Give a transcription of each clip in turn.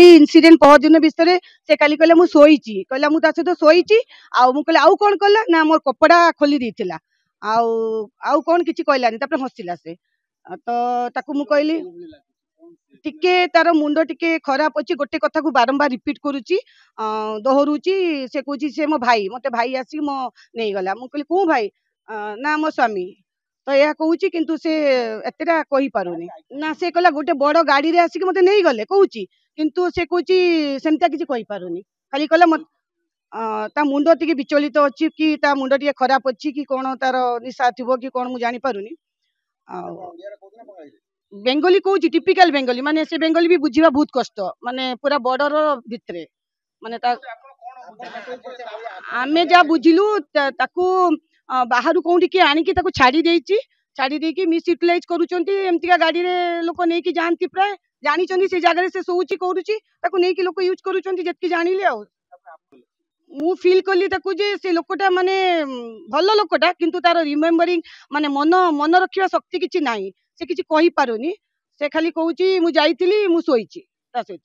Incident पहर दिन विषय से काली कहला मु सोईची कहला मु ता सहित सोईची आउ मु कहला आउ कोन कहला ना मोर कपड़ा खोली देथिला आउ कोन किछि कहलानी तापर हसिला से तो ताकू मु कहली टिके तार मुंड टिके खराब अछि गोटे कथा को बारंबार रिपीट करूची दोहरुची से कहूची से मो भाई मते भाई आसी मो नहीं गला मु कहली को भाई ना मो स्वामी तो यह कहूची किंतु से एतेटा कहि पारुनी ना से कहला गोटे बड़ गाड़ी रे आसी मते नहीं गले कहूची किंतु से कहूची सेमता किछि कहि पारुनी खाली कहला ता मुंड टिके विचलित अछि कि ता मुंड टिके खराब अछि कि कोन तार निशा थिबो कि कोन मु जानि पारुनी बेंगली कहूँ टिपिकल बेंगली माने से बेंगली भी बुझीबा बहुत कष्ट माने पूरा बॉर्डर भितरे माने आमे जा बुझिलु ताकू बाहर कोठी के आनिकी ताकू छाड़ी देकी मिस यूटिलाइज करूचंती एमतिका गाड़ी रे लोक नै कि जानती प्राय जानी चंदी से जगह रे से सोउची करूची ताकू नै कि लोक यूज करूचंती जतकी जानिले आ मु फील कली ताकू जे से लोकटा माने भलो लोकटा किंतु तार रिमेम्बरिंग माने मन रखिबा शक्ति किछि नाही से किछि कहि पारुनी से खाली कहूची मु जाईतिली मु सोईची ता सहित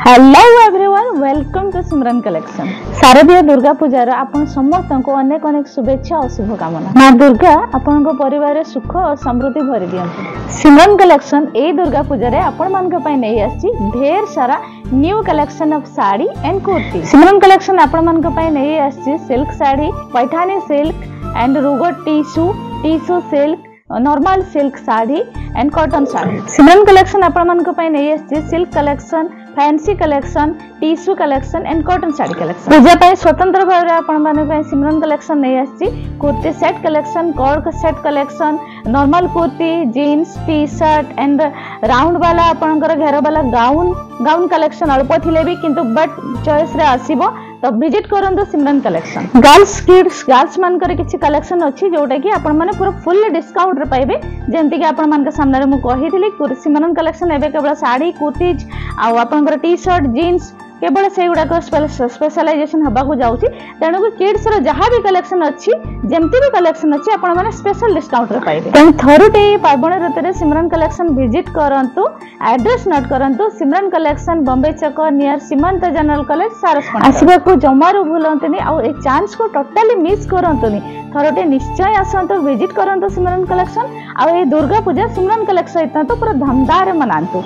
hello everyone welcome to Simran collection शारदीय दुर्गा पूजार आपण समस्त को अनेक अनेक शुभेच्छा और शुभकामना मां दुर्गा आपण परिवार सुख और समृद्धि भरी दियंतु सिमरन कलेक्शन ए दुर्गा पूजार आपण मान पई नै आछि ढेर सारा new collection of sari and kurti Simran collection आपण मान पई नै आछि silk sari Paithani silk and रुगो tissue silk normal silk sari and cotton sari Simran collection आपण मान पई नै आछि silk collection fancy collection tissue collection and cotton sari collection Puja पाए स्वतंत्र भाव आपण माने पे सिमरन कलेक्शन नहीं आछि kurti set collection cord set collection normal kurti jeans T shirt and round वाला आपनकर घेर वाला गाउन कलेक्शन अल्प थिले भी किंतु बट चॉइस रे आसीबो तो विजिट करंतु सिमरन कलेक्शन गर्ल्स किड्स गर्ल्स मान करे किछि कलेक्शन अछि जोटा कि आपण माने पूरा फुल डिस्काउंट रे पाइबे जेंति कि आपण मान के सामने रे मु कहिथिली सिमरन कलेक्शन एबे केवल साड़ी कुर्तीज आ आपण टी शर्ट जीन्स केवल से गुडा स्पेशलाइजेशन हबा को जाउची तेणु कि किड्स रो जहां भी कलेक्शन अछि जेमति भी कलेक्शन अछि आपण माने स्पेशल डिस्काउंट रे पाइबे तेणु थरुटे पार्वण ऋतु रे सिमरन कलेक्शन विजिट करंतु एड्रेस नोट करंतु सिमरन कलेक्शन बॉम्बे चक नियर सीमांत जनरल कॉलेज सारसपण आसीबा को जमारू भूलंतनी आ ए चांस को टोटली मिस करंतुनी थरुटे निश्चय आसंतु विजिट करंतु सिमरन कलेक्शन आ ए दुर्गा पूजा सिमरन कलेक्शन सहित तो पूरा धमदार मनांतु।